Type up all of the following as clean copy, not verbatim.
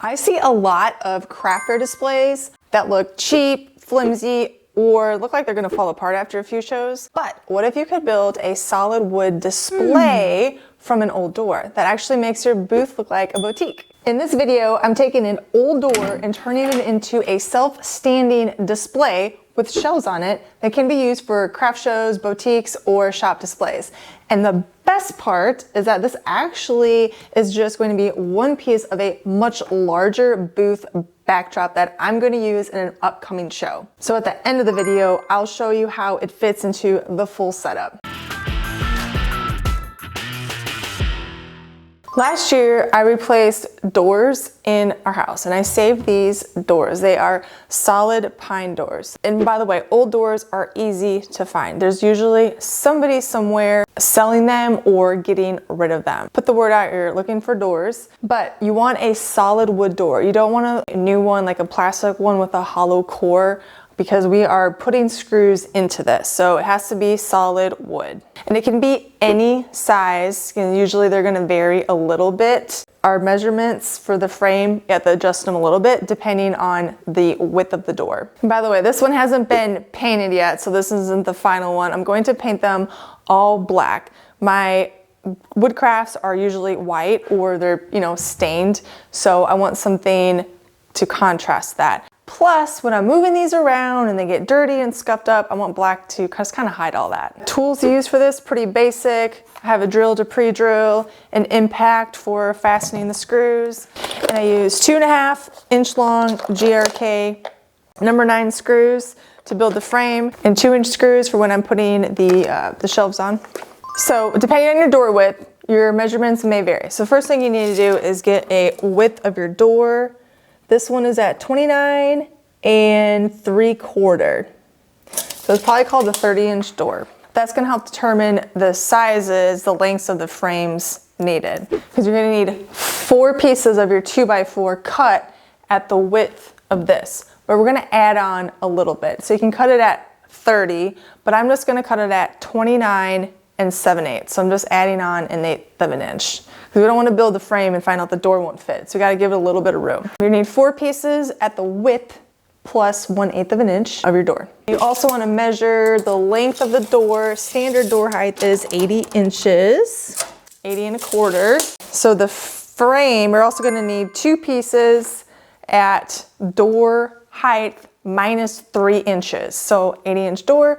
I see a lot of craft fair displays that look cheap, flimsy, or look like they're gonna fall apart after a few shows. But what if you could build a solid wood display from an old door that actually makes your booth look like a boutique? In this video, I'm taking an old door and turning it into a self-standing display with shelves on it that can be used for craft shows, boutiques, or shop displays. And the best part is that this actually is just going to be one piece of a much larger booth backdrop that I'm going to use in an upcoming show. So at the end of the video, I'll show you how it fits into the full setup. Last year, I replaced doors in our house and I saved these doors. They are solid pine doors. And by the way, old doors are easy to find. There's usually somebody somewhere selling them or getting rid of them. Put the word out, you're looking for doors, but you want a solid wood door. You don't want a new one like a plastic one with a hollow core, because we are putting screws into this. So it has to be solid wood. And it can be any size, and usually they're gonna vary a little bit. Our measurements for the frame, you have to adjust them a little bit depending on the width of the door. And by the way, this one hasn't been painted yet, so this isn't the final one. I'm going to paint them all black. My wood crafts are usually white or they're, stained. So I want something to contrast that. Plus, when I'm moving these around and they get dirty and scuffed up, I want black to just kind of hide all that. Tools to use for this, pretty basic. I have a drill to pre-drill, an impact for fastening the screws, and I use 2.5 inch long GRK number 9 screws to build the frame, and 2-inch screws for when I'm putting the shelves on. So depending on your door width, your measurements may vary. So first thing you need to do is get a width of your door. This one is at 29 3/4. So it's probably called a 30-inch door. That's gonna help determine the sizes, the lengths of the frames needed. Because you're gonna need 4 pieces of your 2x4 cut at the width of this, but we're gonna add on a little bit. So you can cut it at 30, but I'm just gonna cut it at 29 7/8. So I'm just adding on 1/8 of an inch. Because we don't want to build the frame and find out the door won't fit. So we got to give it a little bit of room. You need 4 pieces at the width plus 1/8 of an inch of your door. You also want to measure the length of the door. Standard door height is 80 inches, 80 1/4. So the frame, we're also going to need 2 pieces at door height minus 3 inches. So 80-inch door.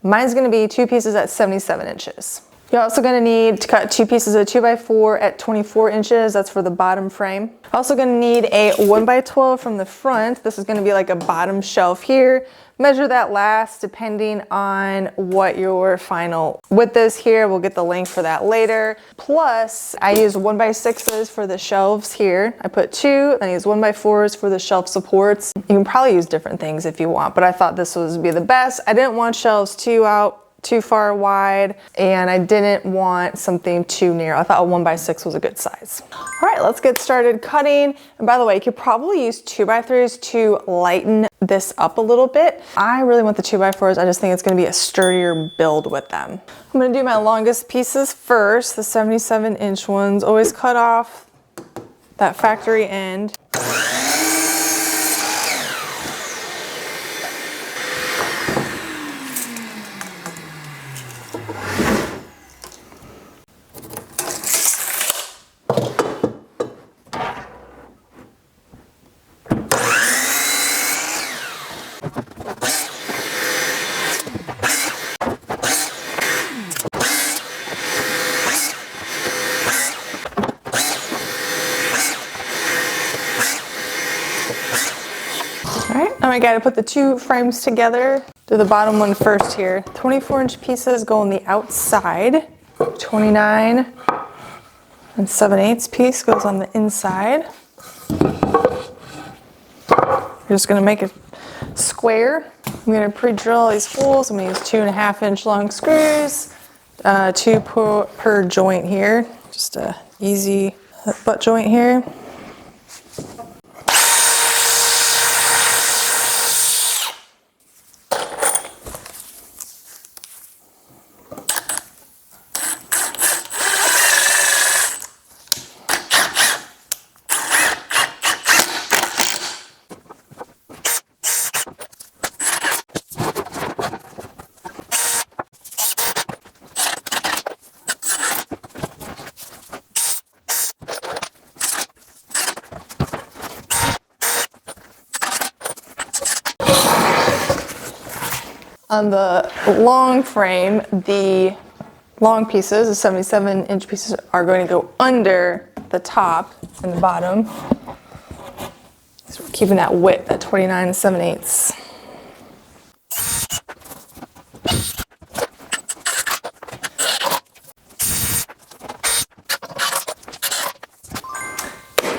Mine's going to be 2 pieces at 77 inches. You're also going to need to cut 2 pieces of 2x4 at 24 inches. That's for the bottom frame. Also going to need a 1x12 from the front. This is going to be like a bottom shelf here. Measure that last depending on what your final width is here. We'll get the length for that later. Plus, I use 1x6s for the shelves here. I put 2, and I use 1x4s for the shelf supports. You can probably use different things if you want, but I thought this would be the best. I didn't want shelves too far wide, and I didn't want something too narrow. I thought a 1x6 was a good size. All right, let's get started cutting. And by the way, you could probably use 2x3s to lighten this up a little bit. I really want the 2x4s. I just think it's gonna be a sturdier build with them. I'm gonna do my longest pieces first, the 77-inch ones. Always cut off that factory end. Now I gotta put the 2 frames together. Do the bottom one first here. 24-inch pieces go on the outside. 29 7/8 piece goes on the inside. You're just gonna make it square. I'm gonna pre-drill these holes. I'm gonna use 2.5-inch long screws, 2 per joint here. Just a easy butt joint here. On the long frame, the long pieces, the 77-inch pieces, are going to go under the top and the bottom. So we're keeping that width at 29 7/8.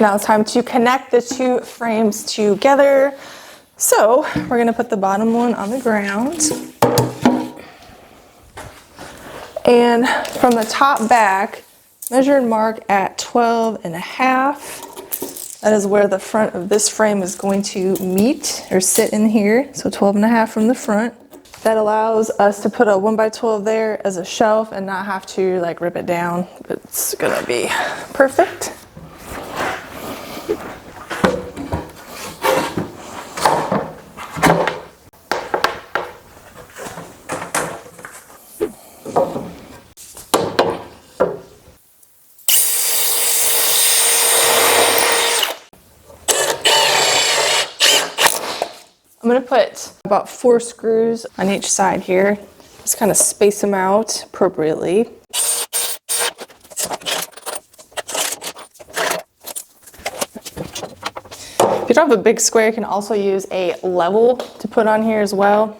Now it's time to connect the two frames together. So we're going to put the bottom one on the ground. And from the top back, measure and mark at 12.5. That is where the front of this frame is going to meet or sit in here. So 12.5 from the front. That allows us to put a 1x12 there as a shelf and not have to like rip it down. It's gonna be perfect. I'm going to put about 4 screws on each side here. Just kind of space them out appropriately. If you don't have a big square, you can also use a level to put on here as well.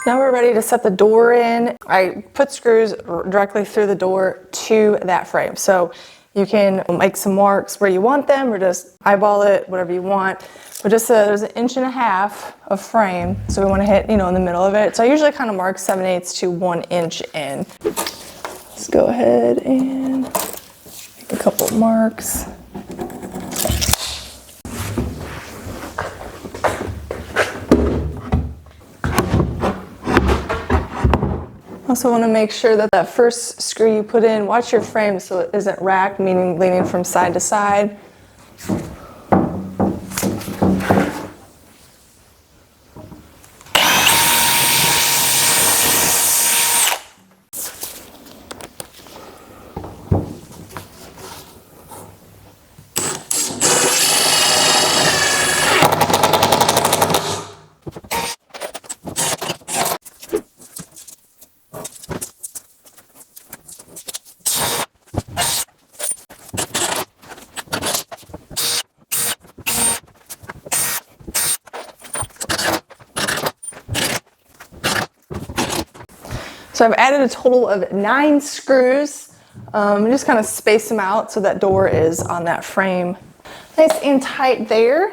Now we're ready to set the door in. I put screws directly through the door to that frame. So you can make some marks where you want them or just eyeball it, whatever you want. But just there's 1.5 inches of frame. So we want to hit, in the middle of it. So I usually kind of mark 7/8 to 1 inch in. Let's go ahead and make a couple of marks. Also want to make sure that that first screw you put in, watch your frame so it isn't racked, meaning leaning from side to side. So I've added a total of 9 screws. Just kind of space them out so that door is on that frame. Nice and tight there.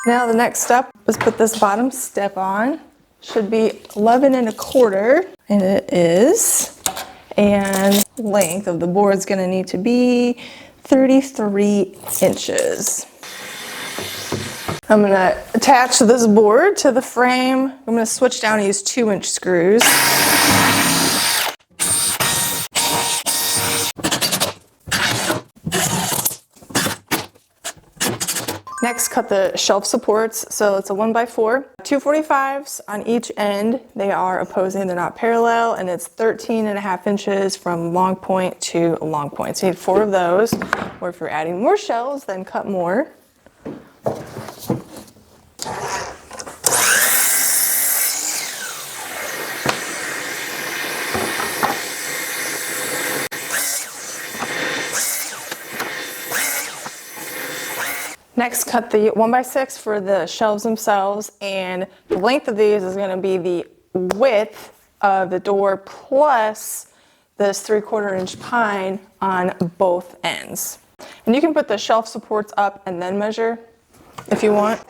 Now the next step is put this bottom step on. Should be 11.25, and it is. And length of the board is going to need to be 33 inches. I'm going to attach this board to the frame. I'm going to switch down and use 2-inch screws. Next, cut the shelf supports. So it's a 1x4, 245s on each end. They are opposing, they're not parallel, and it's 13.5 inches from long point to long point. So you need 4 of those, or if you're adding more shelves, then cut more. Next, cut the 1x6 for the shelves themselves, and the length of these is going to be the width of the door plus this 3/4 inch pine on both ends. And you can put the shelf supports up and then measure if you want.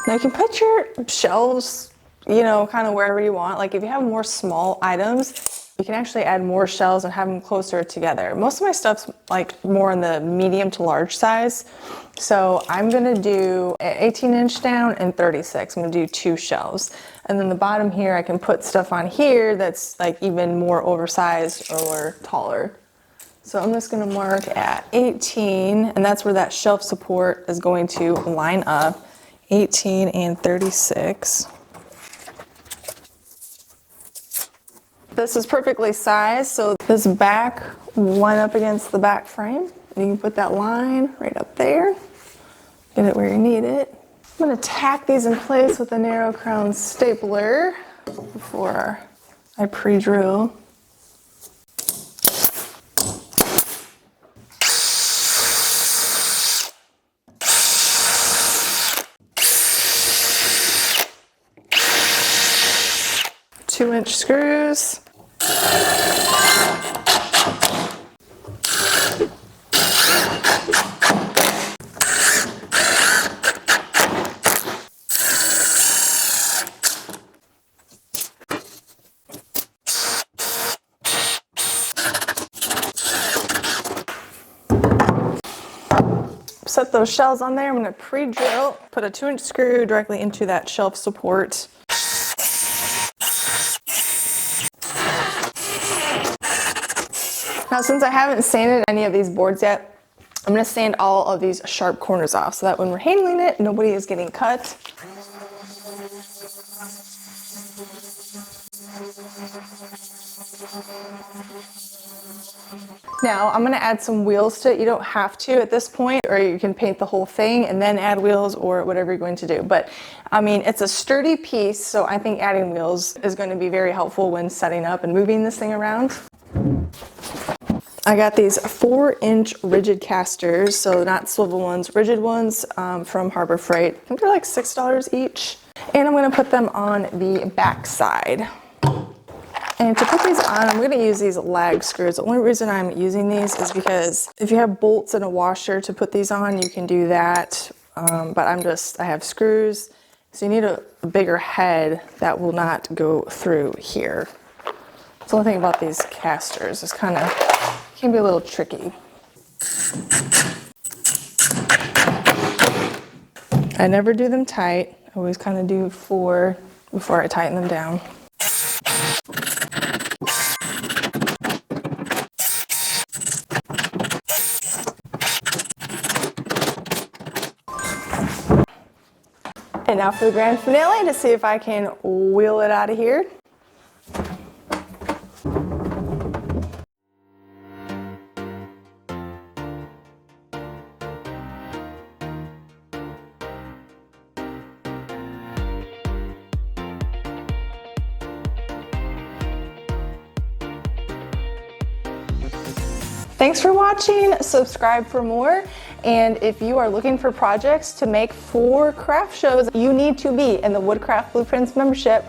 Now you can put your shelves, kind of wherever you want. Like if you have more small items, you can actually add more shelves and have them closer together. Most of my stuff's like more in the medium to large size. So I'm gonna do 18-inch down and 36. I'm gonna do 2 shelves. And then the bottom here, I can put stuff on here that's like even more oversized or taller. So I'm just gonna mark at 18, and that's where that shelf support is going to line up. 18 and 36. This is perfectly sized, so this back one up against the back frame. You can put that line right up there. Get it where you need it. I'm gonna tack these in place with a narrow crown stapler before I pre-drill. Two-inch screws. Set those shells on there. I'm going to pre-drill, put a 2-inch screw directly into that shelf support. Now, since I haven't sanded any of these boards yet, I'm going to sand all of these sharp corners off so that when we're handling it, nobody is getting cut. Now I'm going to add some wheels to it. You don't have to at this point, or you can paint the whole thing and then add wheels or whatever you're going to do. But I mean, it's a sturdy piece, so I think adding wheels is going to be very helpful when setting up and moving this thing around. I got these 4-inch rigid casters, so not swivel ones, rigid ones from Harbor Freight. I think they're like $6 each. And I'm going to put them on the back side. And to put these on, I'm going to use these lag screws. The only reason I'm using these is because if you have bolts and a washer to put these on, you can do that. But I have screws, so you need a bigger head that will not go through here. The only thing about these casters is can be a little tricky. I never do them tight. I always kind of do 4 before I tighten them down. And now for the grand finale to see if I can wheel it out of here. Thanks for watching. Subscribe for more. And if you are looking for projects to make for craft shows, you need to be in the Woodcraft Blueprints membership.